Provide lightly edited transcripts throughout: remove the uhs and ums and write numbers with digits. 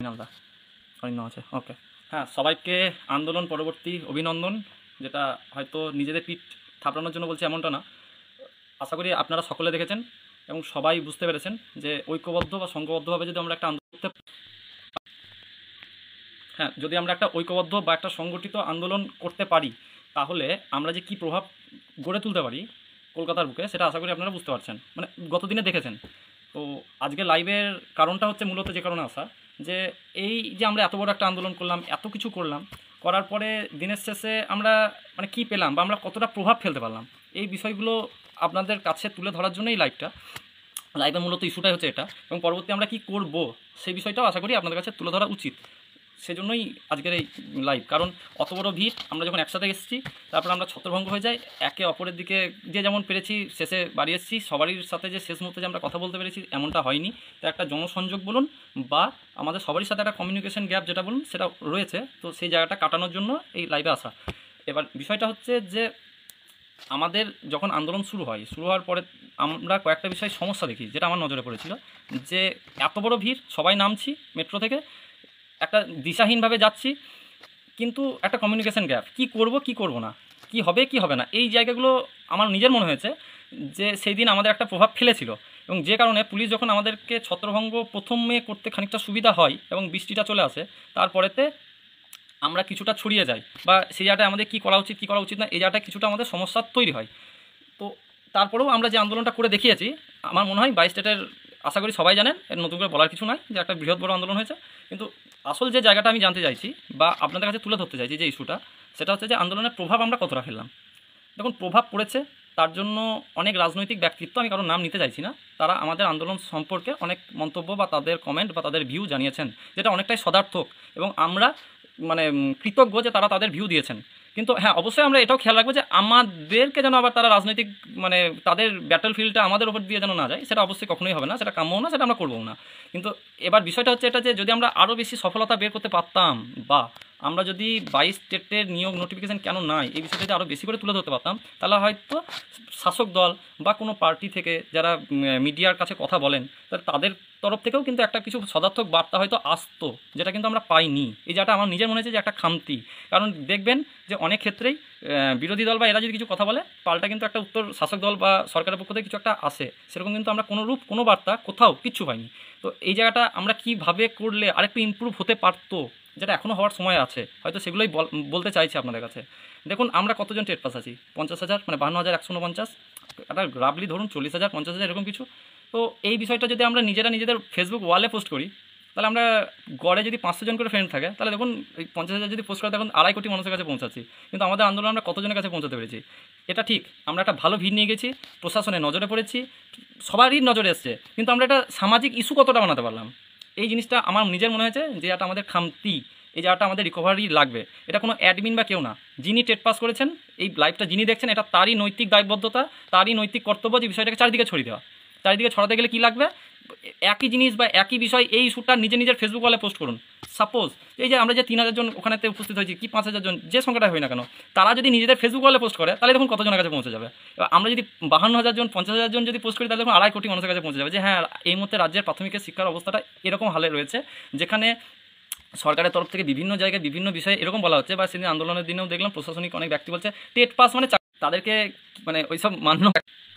নামটা অরিন্দম আছে, ওকে। হ্যাঁ, সবাইকে আন্দোলন পরবর্তী অভিনন্দন। যেটা হয়তো নিজেদের পিঠ থাপড়ানোর জন্য বলছি এমনটা না। আশা করি আপনারা সকলে দেখেছেন এবং সবাই বুঝতে পেরেছেন যে ঐক্যবদ্ধ বা সংঘবদ্ধভাবে যদি আমরা একটা আন্দোলন করতে, হ্যাঁ, যদি আমরা একটা ঐক্যবদ্ধ বা একটা সংগঠিত আন্দোলন করতে পারি, তাহলে আমরা যে কী প্রভাব গড়ে তুলতে পারি কলকাতার বুকে, সেটা আশা করি আপনারা বুঝতে পারছেন, মানে গত দিনে দেখেছেন। তো আজকে লাইভের কারণটা হচ্ছে মূলত যে কারণে আসা, যে এই যে আমরা এত বড় একটা আন্দোলন করলাম, এত কিছু করলাম, করার পরে দিনের শেষে আমরা মানে কী পেলাম বা আমরা কতটা প্রভাব ফেলতে পারলাম, এই বিষয়গুলো আপনাদের কাছে তুলে ধরার জন্যই লাইভের মূলত ইস্যুটাই হচ্ছে এটা। এবং পরবর্তী আমরা কি করব সেই বিষয়টাও আশা করি আপনাদের কাছে তুলে ধরা উচিত। সেজন্যই আজকের এই লাইভ। কারণ অত বড় ভিড় আমরা যখন একসাথে এসেছি, তারপর আমরা ছত্রভঙ্গ হয়ে যাই, একে অপরের দিকে যে যেমন পেরেছি শেষে বাড়ি এসেছি, সবারই সাথে যে শেষ মুহূর্তে যে আমরা কথা বলতে পেরেছি এমনটা হয়নি। তো একটা জনসংযোগ বলুন বা আমাদের সবারই সাথে একটা কমিউনিকেশন গ্যাপ যেটা বলুন সেটা রয়েছে, তো সেই জায়গাটা কাটানোর জন্য এই লাইভে আসা। এবার বিষয়টা হচ্ছে যে আমাদের যখন আন্দোলন শুরু হওয়ার পরে আমরা কয়েকটা বিষয় সমস্যা দেখি, যেটা আমার নজরে পড়েছিল। যে এত বড় ভিড়, সবাই নামছি মেট্রো থেকে, একটা দিশাহীনভাবে যাচ্ছি, কিন্তু একটা কমিউনিকেশন গ্যাপ, কি করব কি করব না, কি হবে কি হবে না, এই জায়গাগুলো আমার নিজের মনে হয়েছে যে সেই দিন আমাদের একটা প্রভাব ফেলেছিল। এবং যে কারণে পুলিশ যখন আমাদেরকে ছত্রভঙ্গ প্রথমে করতে খানিকটা সুবিধা হয় এবং বৃষ্টিটা চলে আসে, তারপরেতে আমরা কিছুটা ছড়িয়ে যাই বা সেই জায়গাটায় আমাদের কী করা উচিত কী করা উচিত না, এই জায়গাটায় কিছুটা আমাদের সমস্যার তৈরি হয়। তো তারপরেও আমরা যে আন্দোলনটা করে দেখিয়েছি, আমার মনে হয় 22 স্টেটের, আশা করি সবাই জানেন, এর নতুন করে বলার কিছু নাই যে একটা বৃহৎ বড় আন্দোলন হয়েছে। কিন্তু আসল যে জায়গাটা আমি জানতে চাইছি বা আপনাদের কাছে তুলে ধরতে চাইছি যে ইস্যুটা, সেটা হচ্ছে যে আন্দোলনের প্রভাব আমরা কতটা ফেললাম। দেখুন, প্রভাব পড়েছে, তার জন্য অনেক রাজনৈতিক ব্যক্তিত্ব, আমি কারোর নাম নিতে চাইছি না, তারা আমাদের আন্দোলন সম্পর্কে অনেক মন্তব্য বা তাদের কমেন্ট বা তাদের ভিউ জানিয়েছেন, যেটা অনেকটাই সদার্থক এবং আমরা মানে কৃতজ্ঞ যে তারা তাদের ভিউ দিয়েছেন। কিন্তু হ্যাঁ, অবশ্যই আমরা এটাও খেয়াল রাখবো যে আমাদেরকে যেন আবার তারা রাজনৈতিক মানে তাদের ব্যাটল ফিল্ডটা আমাদের ওপর দিয়ে যেন না যায়, সেটা অবশ্যই কখনোই হবে না, সেটা কাম্যও না, সেটা আমরা করবো না। কিন্তু এবার বিষয়টা হচ্ছে এটা যে যদি আমরা আরও বেশি সফলতা বের করতে পারতাম বা আমরা যদি 22 স্টেটের নিয়োগ নোটিফিকেশান কেন নাই এই বিষয়টা যদি আরও বেশি করে তুলে ধরতে পারতাম, তাহলে হয়তো শাসক দল বা কোনো পার্টি থেকে যারা মিডিয়ার কাছে কথা বলেন, তাদের তরফ থেকেও কিন্তু একটা কিছু সদার্থক বার্তা হয়তো আসতো, যেটা কিন্তু আমরা পাইনি। এই জায়গাটা আমার নিজের মনে হচ্ছে যে একটা খামতি। কারণ দেখবেন যে অনেক ক্ষেত্রেই বিরোধী দল বা এরা যদি কিছু কথা বলে, পাল্টা কিন্তু একটা উত্তর শাসক দল বা সরকারের পক্ষ থেকে কিছু একটা আসে, সেরকম কিন্তু আমরা কোনো বার্তা কোথাও কিচ্ছু পাইনি। তো এই জায়গাটা আমরা কীভাবে করলে আরেকটু ইমপ্রুভ হতে পারতো, যেটা এখনও হওয়ার সময় আছে, হয়তো সেগুলোই বলতে চাইছি আপনাদের কাছে। দেখুন, আমরা কতজন টেট পাস আছি, 50,000, মানে 52,149, একটা রাবলি ধরুন 40,000 50,000 এরকম কিছু। তো এই বিষয়টা যদি আমরা নিজেদের ফেসবুক ওয়ালে পোস্ট করি, তাহলে আমরা গড়ে যদি 500 জন করে ফ্রেন্ড থাকে, তাহলে দেখুন এই 50,000 যদি পোস্ট করে, তখন 2.5 কোটি মানুষের কাছে পৌঁছাচ্ছি। কিন্তু আমাদের আন্দোলন আমরা কতজনের কাছে পৌঁছাতে পেরেছি? এটা ঠিক, আমরা একটা ভালো ভিড় নিয়ে গেছি, প্রশাসনের নজরে পড়েছি, সবারই নজরে এসছে, কিন্তু আমরা একটা সামাজিক ইস্যু কতটা বানাতে পারলাম, এই জিনিসটা আমার নিজের মনে হয়েছে যে এটা আমাদের খামতি। এই জায়গাটা আমাদের রিকভারি লাগবে। এটা কোনো অ্যাডমিন বা কেউ না, যিনি টেট পাস করেছেন, এই লাইভটা যিনি দেখছেন, এটা তারই নৈতিক দায়বদ্ধতা, তারই নৈতিক কর্তব্য যে বিষয়টাকে চারিদিকে ছড়িয়ে দেওয়া। চারিদিকে ছড়াতে গেলে কী লাগবে? একই জিনিস বা একই বিষয়, এই ইস্যুটা নিজের ফেসবুক ওয়ালে পোস্ট করুন। সাপোজ এই যে আমরা যে 3,000 জন ওখানেতে উপস্থিত হয়েছি, কি 5,000 জন, যে সংখ্যাটা হয় না কেন, তারা যদি নিজেদের ফেসবুক ওয়ালে পোস্ট করে, তাহলে দেখুন কতজনের কাছে পৌঁছে যাবে। এবার আমরা যদি 52,000 জন 50,000 জন যদি পোস্ট করি, তাহলে দেখুন 2.5 কোটি মানুষের কাছে পৌঁছে যাবে যে হ্যাঁ, এই মুহূর্তে রাজ্যের প্রাথমিকের শিক্ষার অবস্থাটা এরকম হালে রয়েছে, যেখানে সরকারের তরফ থেকে বিভিন্ন জায়গায় বিভিন্ন বিষয়ে এরকম বলা হচ্ছে। বা সেদিন আন্দোলনের দিনেও দেখলাম প্রশাসনিক অনেক ব্যক্তি বলছে টেট পাস মানে তাদেরকে মানে ওইসব মান্য।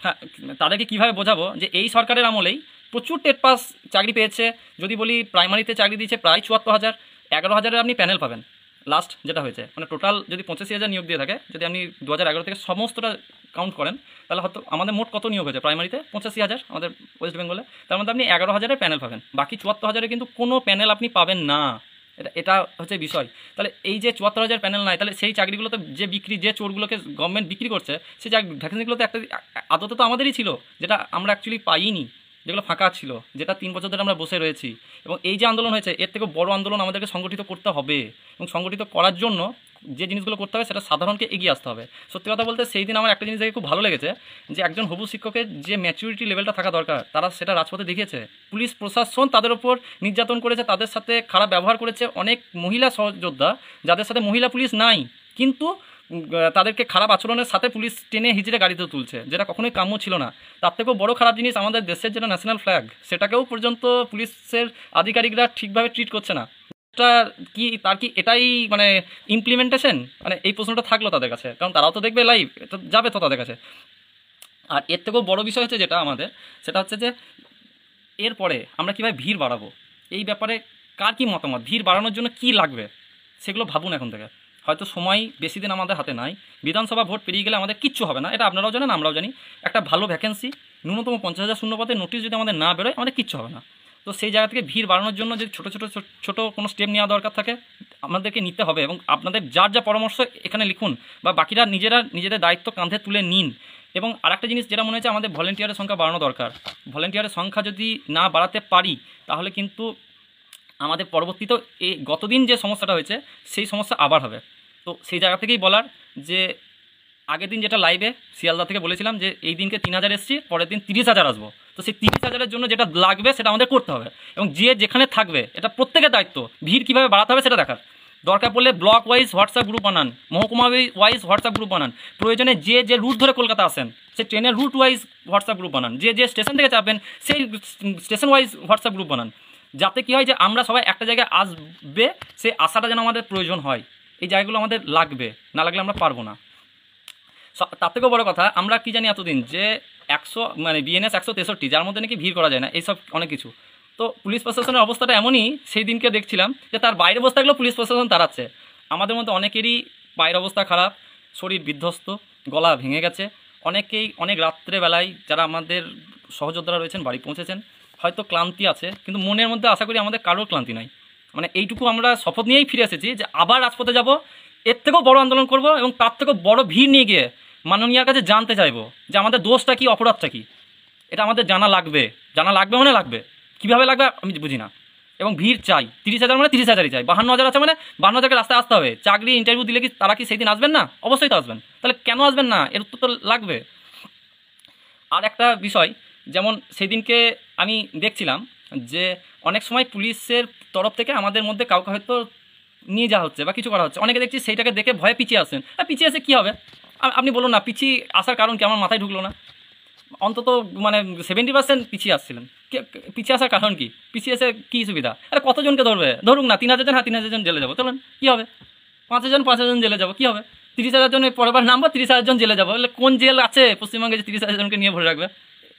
হ্যাঁ, তাদেরকে কীভাবে বোঝাবো যে এই সরকারের আমলেই প্রচুর টেট পাস চাকরি পেয়েছে। যদি বলি প্রাইমারিতে চাকরি দিয়েছে প্রায় 74,000, 11,000-এর আপনি প্যানেল পাবেন লাস্ট যেটা হয়েছে, মানে টোটাল যদি 85,000 নিয়োগ দিয়ে থাকে, যদি আপনি 2011 থেকে সমস্তটা কাউন্ট করেন, তাহলে হয়তো আমাদের মোট কত নিয়োগ হয়েছে প্রাইমারিতে 85,000 আমাদের ওয়েস্ট বেঙ্গলে, তার মধ্যে আপনি 11,000-এর প্যানেল পাবেন, বাকি 74,000-এ কিন্তু কোনো প্যানেল আপনি পাবেন না। এটা হচ্ছে বিষয়। তাহলে এই যে 74,000 প্যানেল নাই, তাহলে সেই চাকরিগুলোতে যে চোরগুলোকে গভর্নমেন্ট বিক্রি করছে, সেই ভ্যাকেন্সিগুলোতে একটা আদতে তো আমাদেরই ছিল, যেটা আমরা অ্যাকচুয়ালি পাইনি, যেগুলো ফাঁকা ছিল, যেটা 3 বছর ধরে আমরা বসে রয়েছি। এবং এই যে আন্দোলন হয়েছে, এর থেকে বড় আন্দোলন আমাদেরকে সংগঠিত করতে হবে, এবং সংগঠিত করার জন্য যে জিনিসগুলো করতে হবে সেটা সাধারণকে এগিয়ে আসতে হবে। সত্যি কথা বলতে সেই দিন আমার একটা জিনিস দেখে খুব ভালো লেগেছে, যে একজন হবু শিক্ষকের যে ম্যাচুরিটি লেভেলটা থাকা দরকার, তারা সেটা রাজপথে দেখিয়েছে। পুলিশ প্রশাসন তাদের ওপর নির্যাতন করেছে, তাদের সাথে খারাপ ব্যবহার করেছে, অনেক মহিলা সহযোদ্ধা যাদের সাথে মহিলা পুলিশ নাই, কিন্তু তাদেরকে খারাপ আচরণের সাথে পুলিশ টেনে হিচড়ে গাড়িতে তুলছে, যেটা কখনোই কাম্য ছিল না। তার থেকেও বড় খারাপ জিনিস, আমাদের দেশের যেটা ন্যাশনাল ফ্ল্যাগ, সেটাকেও পর্যন্ত পুলিশের আধিকারিকরা ঠিকভাবে ট্রিট করছে না। এটা কি, তার কি এটাই মানে ইমপ্লিমেন্টেশন? মানে এই প্রশ্নটা থাকলো তাদের কাছে, কারণ তারাও তো দেখবে লাইভ, এটা যাবে তো তাদের কাছে। আর এর থেকেও বড় বিষয় হচ্ছে যেটা আমাদের, সেটা হচ্ছে যে এরপরে আমরা কীভাবে ভিড় বাড়াবো, এই ব্যাপারে কার কী মতামত, ভিড় বাড়ানোর জন্য কি লাগবে সেগুলো ভাবুন এখন থেকে। হয়তো সময় বেশি দিন আমাদের হাতে নাই, বিধানসভা ভোট পেরিয়ে গেলে আমাদের কিচ্ছু হবে না, এটা আপনারাও জানেন আমরাও জানি। একটা ভালো ভ্যাকেন্সি, ন্যূনতম 50,000 শূন্যপদে নোটিশ যদি আমাদের না বেরোয়, আমাদের কিচ্ছু হবে না। তো সেই জায়গা থেকে ভিড় বাড়ানোর জন্য যদি ছোটো ছোটো ছোটো কোনো স্টেপ নেওয়া দরকার থাকে, আমাদেরকে নিতে হবে। এবং আপনাদের যার যা পরামর্শ এখানে লিখুন, বা বাকিরা নিজেদের দায়িত্ব কাঁধে তুলে নিন। এবং আরেকটা জিনিস যেটা মনে হচ্ছে, আমাদের ভলেন্টিয়ারের সংখ্যা বাড়ানো দরকার। ভলেন্টিয়ারের সংখ্যা যদি না বাড়াতে পারি, তাহলে কিন্তু আমাদের পরবর্তীতেও এই গতদিন যে সমস্যাটা হয়েছে, সেই সমস্যা আবার হবে। তো সেই জায়গা থেকেই বলার যে, আগের দিন যেটা লাইভে শিয়ালদা থেকে বলেছিলাম যে এই দিনকে 3,000 এসছি, পরের দিন 30,000 আসবো। তো সেই 30,000-এর জন্য যেটা লাগবে সেটা আমাদের করতে হবে, এবং যে যেখানে থাকবে এটা প্রত্যেকের দায়িত্ব ভিড় কীভাবে বাড়াতে হবে সেটা দেখার। দরকার পড়লে ব্লক ওয়াইজ হোয়াটসঅ্যাপ গ্রুপ বানান, মহকুমা ওয়াইজ হোয়াটসঅ্যাপ গ্রুপ বানান, প্রয়োজনে যে রুট ধরে কলকাতা আসেন সে ট্রেনের রুট ওয়াইজ হোয়াটসঅ্যাপ গ্রুপ বানান, যে স্টেশন থেকে চাপেন সেই স্টেশন ওয়াইজ হোয়াটসঅ্যাপ গ্রুপ বানান, যাতে কী হয় যে আমরা সবাই একটা জায়গায় আসবে, সেই আশাটা যেন আমাদের প্রয়োজন হয়। এই জায়গাগুলো আমাদের লাগবে, না লাগলে আমরা পারবো না। তার থেকেও বড় কথা, আমরা কি জানি এতদিন যে 100 মানে বিএনএস 163, যার মধ্যে নাকি ভিড় করা যায় না, এইসব অনেক কিছু। তো পুলিশ প্রশাসনের অবস্থাটা এমনই, সেই দিনকে দেখছিলাম যে তার বাইরে বসে থাকলেও পুলিশ প্রশাসন তাড়াচ্ছে। আমাদের মধ্যে অনেকেরই পায়ের অবস্থা খারাপ, শরীর বিধ্বস্ত, গলা ভেঙে গেছে। অনেকেই অনেক রাত্রেবেলায় যারা আমাদের সহযোদ্ধারা রয়েছেন বাড়ি পৌঁছেছেন, হয়তো ক্লান্তি আছে, কিন্তু মনের মধ্যে আশা করি আমাদের কারোর ক্লান্তি নাই। মানে এইটুকু আমরা শপথ নিয়েই ফিরে এসেছি যে আবার রাজপথে যাব, এর থেকেও বড় আন্দোলন করব, এবং তার থেকেও বড় ভিড় নিয়ে গিয়ে মাননীয়ার কাছে জানতে চাইবো যে আমাদের দোষটা কী, অপরাধটা কী। এটা আমাদের জানা লাগবে মানে লাগবে। কীভাবে লাগবে আমি বুঝি না। এবং ভিড় চাই, 30,000 মানে 30,000ই চাই। 52,000 আছে মানে 52,000কে রাস্তায় আসতে হবে। চাকরি ইন্টারভিউ দিলে কি তারা কি সেই দিন আসবেন না? অবশ্যই তো আসবেন। তাহলে কেন আসবেন না, এর উত্তর তো লাগবে। আর একটা বিষয়, যেমন সেদিনকে আমি দেখছিলাম যে অনেক সময় পুলিশের তরফ থেকে আমাদের মধ্যে কাউকে হয়তো নিয়ে যাওয়া হচ্ছে বা কিছু করা হচ্ছে, অনেকে দেখছি সেইটাকে দেখে ভয়ে পিছিয়ে আসেন। আর পিছিয়ে এসে কী হবে আপনি বলুন না, পিছিয়ে আসার কারণ কি আমার মাথায় ঢুকলো না। অন্তত মানে 70% পিছিয়ে আসছিলেন, পিছিয়ে আসার কারণ কি? পিছিয়ে এসে কী সুবিধা? আরে কতজনকে ধরবে? ধরুক না 3,000 জন, হ্যাঁ 3,000 জন জেলে যাবো, চলেন কী হবে? 5,000 জন জেলে যাবো, কী হবে? 30,000 জনের পরের বার নামবো, 30,000 জন জেলে যাবো। কোন জেল আছে পশ্চিমবঙ্গে যে 30,000 জনকে নিয়ে ভরে রাখবে?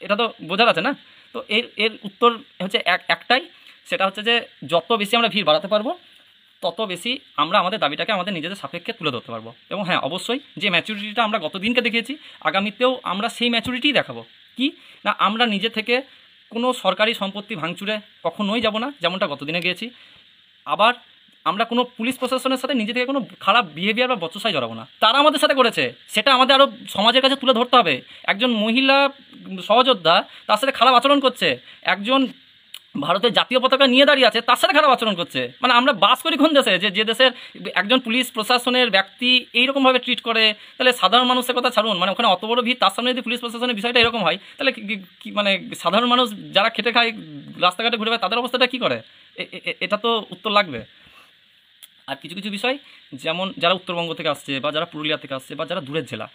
এটা তো বোঝার আছে না। তো এর উত্তর হচ্ছে একটাই, সেটা হচ্ছে যে যত বেশি আমরা ভিড় বাড়াতে পারবো, তত বেশি আমরা আমাদের দাবিটাকে আমাদের নিজেদের সাপেক্ষে তুলে ধরতে পারবো। এবং হ্যাঁ, অবশ্যই যে ম্যাচুরিটিটা আমরা গতদিনকে দেখিয়েছি, আগামীতেও আমরা সেই ম্যাচুরিটিই দেখাবো। কি না, আমরা নিজে থেকে কোনো সরকারি সম্পত্তি ভাঙচুরে কখনোই যাব না, যেমনটা গতদিনে গিয়েছি। আবার আমরা কোনো পুলিশ প্রশাসনের সাথে নিজে থেকে কোনো খারাপ বিহেভিয়ার বা বচসায় জড়াবো না। তারা আমাদের সাথে করেছে, সেটা আমাদের আরও সমাজের কাছে তুলে ধরতে হবে। একজন মহিলা সহযোদ্ধা তার সাথে খারাপ আচরণ করছে, একজন ভারতের জাতীয় পতাকা নিয়ে দাঁড়িয়ে আছে, তার সাথে খারাপ আচরণ করছে। মানে আমরা বাস করি কোন দেশে, যে দেশের একজন পুলিশ প্রশাসনের ব্যক্তি এইরকমভাবে ট্রিট করে, তাহলে সাধারণ মানুষের কথা ছাড়ুন। মানে ওখানে অত বড় ভিড়, তার সামনে যদি পুলিশ প্রশাসনের বিষয়টা এরকম হয়, তাহলে মানে সাধারণ মানুষ যারা খেটে খায়, রাস্তাঘাটে ঘুরে বেড়ায়, তাদের অবস্থাটা কী করে? এটা তো উত্তর লাগবে। আর কিছু কিছু বিষয়, যেমন যারা উত্তরবঙ্গ থেকে আসছে, বা যারা পুরুলিয়া থেকে আসছে, বা যারা দূরের জেলা,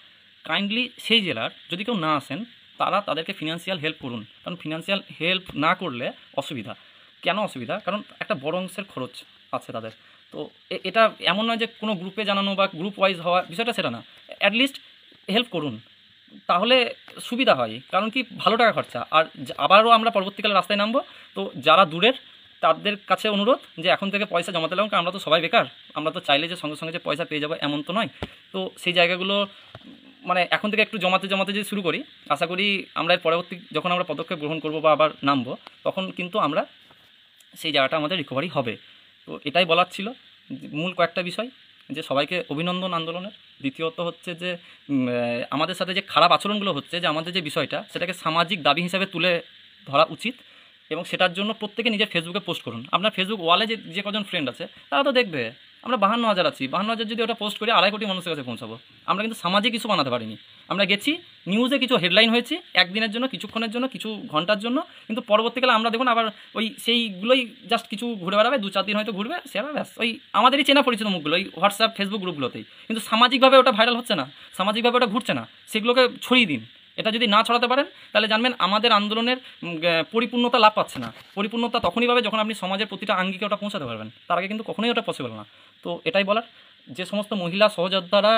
কাইন্ডলি সেই জেলার যদি কেউ না আসেন, তাদেরকে ফিনান্সিয়াল হেল্প করুন। কারণ ফিনান্সিয়াল হেল্প না করলে অসুবিধা। কেন অসুবিধা? কারণ একটা বড় অংশের খরচ আছে তাদের। তো এটা এমন নয় যে কোনো গ্রুপে জানানো বা গ্রুপ ওয়াইজ হওয়া বিষয়টা, সেটা না। অ্যাটলিস্ট হেল্প করুন, তাহলে সুবিধা হয়। কারণ কি, ভালো টাকা খরচা। আর আবারও আমরা পরবর্তীকালে রাস্তায় নামবো, তো যারা দূরের তাদের কাছে অনুরোধ যে এখন থেকে পয়সা জমাতে লাগুন। কারণ আমরা তো সবাই বেকার, আমরা তো চাইলে যে সঙ্গে সঙ্গে যে পয়সা পেয়ে যাবো এমন তো নয়। তো সেই জায়গাগুলো মানে এখন থেকে একটু জমাতে যদি শুরু করি, আশা করি আমরা এর পরবর্তী যখন আমরা পদক্ষেপ গ্রহণ করব বা আবার নামবো, তখন কিন্তু আমরা সেই জায়গাটা আমাদের রিকভারি হবে। তো এটাই বলার ছিল, মূল কয়েকটা বিষয়, যে সবাইকে অভিনন্দন আন্দোলনের। দ্বিতীয়ত হচ্ছে যে আমাদের সাথে যে খারাপ আচরণগুলো হচ্ছে, যে আমাদের যে বিষয়টা, সেটাকে সামাজিক দাবি হিসাবে তুলে ধরা উচিত। এবং সেটার জন্য প্রত্যেকে নিজের ফেসবুকে পোস্ট করুন। আপনার ফেসবুক ওয়ালে যে কজন ফ্রেন্ড আছে তারা তো দেখবে। আমরা 52,000 আছি, 52,000 যদি ওটা পোস্ট করি 2.5 কোটি মানুষের কাছে পৌঁছাবো। আমরা কিন্তু সামাজিক ইস্যু বানাতে পারিনি। আমরা গেছি, নিউজে কিছু হেডলাইন হয়েছে একদিনের জন্য, কিছুক্ষণের জন্য, কিছু ঘন্টার জন্য, কিন্তু পরবর্তীকালে আমরা দেখুন আবার ওই সেইগুলোই জাস্ট কিছু ঘুরে বেড়াবে, 2-4 দিন হয়তো ঘুরবে, সে আবার ব্যাস ওই আমাদেরই চেনা পরিচিত মুখগুলো ওই হোয়াটসঅ্যাপ ফেসবুক গ্রুপগুলোতেই, কিন্তু সামাজিকভাবে ওটা ভাইরাল হচ্ছে না, সামাজিকভাবে ওটা ঘুরছে না, সেগুলোকে ছড়িয়ে দিন। এটা যদি না ছড়াতে পারেন তাহলে জানবেন আমাদের আন্দোলনের পরিপূর্ণতা লাভ পাচ্ছে না। পরিপূর্ণতা তখনই পাবে যখন আপনি সমাজের প্রতিটা আঙ্গিকে ওটা পৌঁছাতে পারবেন, তার আগে কিন্তু কখনোই ওটা পসিবল না। তো এটাই বলার, যে সমস্ত মহিলা সহযোদ্ধারা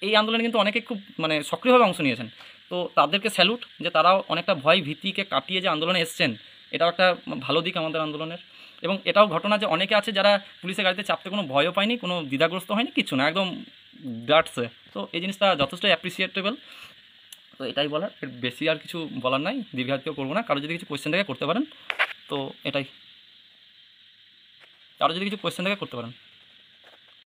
এই আন্দোলনে কিন্তু অনেকে খুব মানে সক্রিয়ভাবে অংশ নিয়েছেন, তো তাদেরকে স্যালুট, যে তারাও অনেকটা ভয় ভীতিকে কাটিয়ে যে আন্দোলনে এসছেন, এটাও একটা ভালো দিক আমাদের আন্দোলনের। এবং এটাও ঘটনা যে অনেকে আছে যারা পুলিশের গাড়িতে চাপতে কোনো ভয়ও পায়নি, কোনো দ্বিধাগ্রস্ত হয়নি, কিছু না, একদম ডাটসে। তো এই জিনিসটা যথেষ্ট অ্যাপ্রিসিয়েটেবল। তো এটাই বলার, এর বেশি আর কিছু বলার নাই, দীর্ঘায়িত করবো না। কারো যদি কিছু কোয়েশ্চেন থাকে করতে পারেন, তো এটাই, কারো যদি কিছু কোয়েশ্চেন থাকে করতে পারেন।